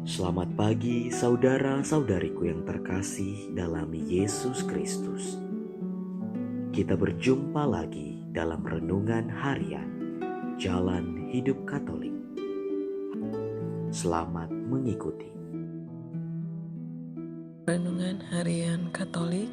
Selamat pagi saudara-saudariku yang terkasih dalam Yesus Kristus. Kita berjumpa lagi dalam renungan harian Jalan Hidup Katolik. Selamat mengikuti. Renungan Harian Katolik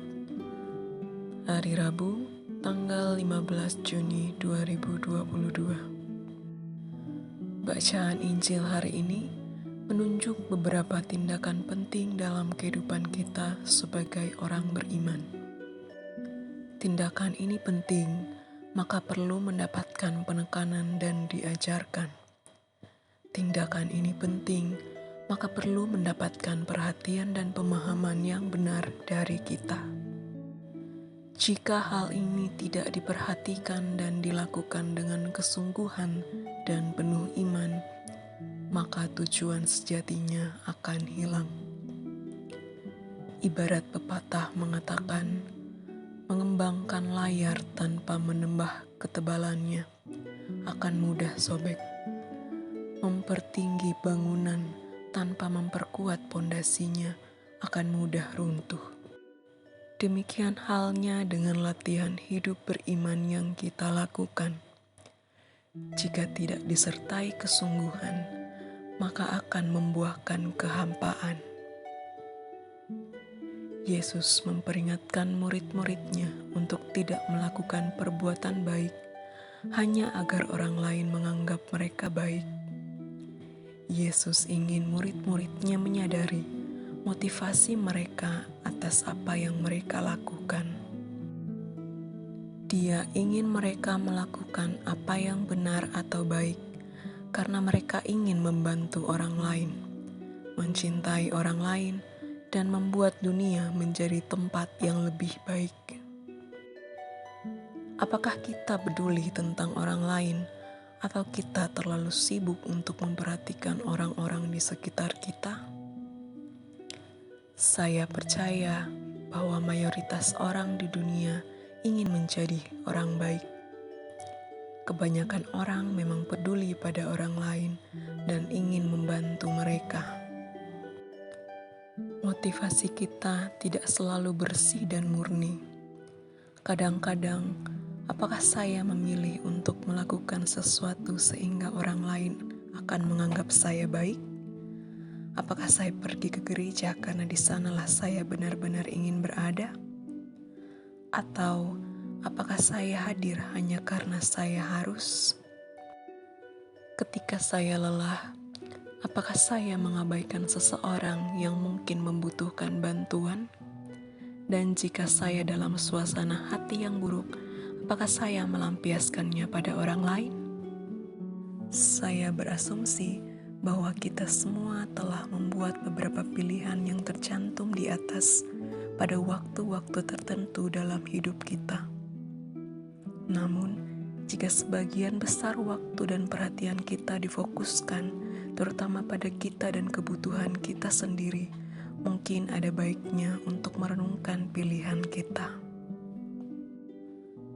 hari Rabu tanggal 15 Juni 2022. Bacaan Injil hari ini menunjuk beberapa tindakan penting dalam kehidupan kita sebagai orang beriman. Tindakan ini penting, maka perlu mendapatkan penekanan dan diajarkan. Tindakan ini penting, maka perlu mendapatkan perhatian dan pemahaman yang benar dari kita. Jika hal ini tidak diperhatikan dan dilakukan dengan kesungguhan dan penuh iman, maka tujuan sejatinya akan hilang. Ibarat pepatah mengatakan, mengembangkan layar tanpa menambah ketebalannya akan mudah sobek. Mempertinggi bangunan tanpa memperkuat pondasinya akan mudah runtuh. Demikian halnya dengan latihan hidup beriman yang kita lakukan. Jika tidak disertai kesungguhan, maka akan membuahkan kehampaan. Yesus memperingatkan murid-muridnya untuk tidak melakukan perbuatan baik hanya agar orang lain menganggap mereka baik. Yesus ingin murid-muridnya menyadari motivasi mereka atas apa yang mereka lakukan. Dia ingin mereka melakukan apa yang benar atau baik karena mereka ingin membantu orang lain, mencintai orang lain, dan membuat dunia menjadi tempat yang lebih baik. Apakah kita peduli tentang orang lain, atau kita terlalu sibuk untuk memperhatikan orang-orang di sekitar kita? Saya percaya bahwa mayoritas orang di dunia ingin menjadi orang baik. Kebanyakan orang memang peduli pada orang lain dan ingin membantu mereka. Motivasi kita tidak selalu bersih dan murni. Kadang-kadang, apakah saya memilih untuk melakukan sesuatu sehingga orang lain akan menganggap saya baik? Apakah saya pergi ke gereja karena di sanalah saya benar-benar ingin berada? Atau apakah saya hadir hanya karena saya harus? Ketika saya lelah, apakah saya mengabaikan seseorang yang mungkin membutuhkan bantuan? Dan jika saya dalam suasana hati yang buruk, apakah saya melampiaskannya pada orang lain? Saya berasumsi bahwa kita semua telah membuat beberapa pilihan yang tercantum di atas pada waktu-waktu tertentu dalam hidup kita. Namun, jika sebagian besar waktu dan perhatian kita difokuskan terutama pada kita dan kebutuhan kita sendiri, mungkin ada baiknya untuk merenungkan pilihan kita.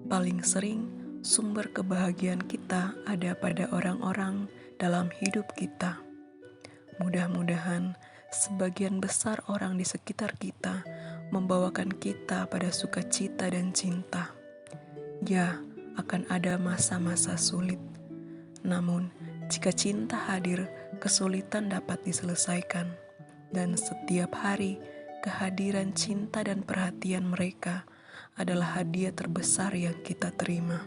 Paling sering, sumber kebahagiaan kita ada pada orang-orang dalam hidup kita. Mudah-mudahan sebagian besar orang di sekitar kita membawakan kita pada sukacita dan cinta. Ya, akan ada masa-masa sulit. Namun, jika cinta hadir, kesulitan dapat diselesaikan. Dan setiap hari, kehadiran cinta dan perhatian mereka adalah hadiah terbesar yang kita terima.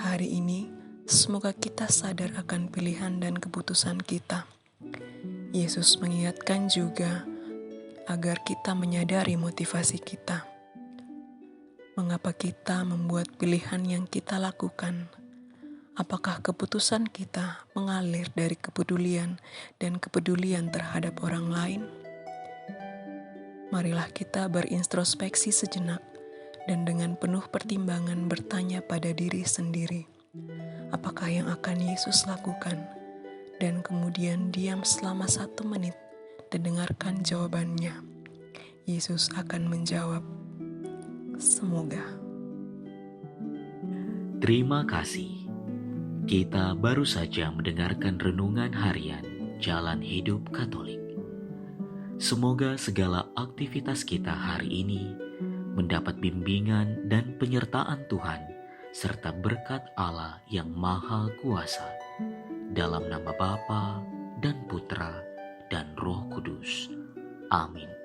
Hari ini, semoga kita sadar akan pilihan dan keputusan kita. Yesus mengingatkan juga agar kita menyadari motivasi kita. Mengapa kita membuat pilihan yang kita lakukan? Apakah keputusan kita mengalir dari kepedulian dan kepedulian terhadap orang lain? Marilah kita berintrospeksi sejenak dan dengan penuh pertimbangan bertanya pada diri sendiri, apakah yang akan Yesus lakukan? Dan kemudian diam selama 1 menit dan dengarkan jawabannya. Yesus akan menjawab, semoga. Terima kasih. Kita baru saja mendengarkan renungan harian jalan hidup Katolik. Semoga segala aktivitas kita hari ini mendapat bimbingan dan penyertaan Tuhan serta berkat Allah yang Maha Kuasa. Dalam nama Bapa dan Putra dan Roh Kudus. Amin.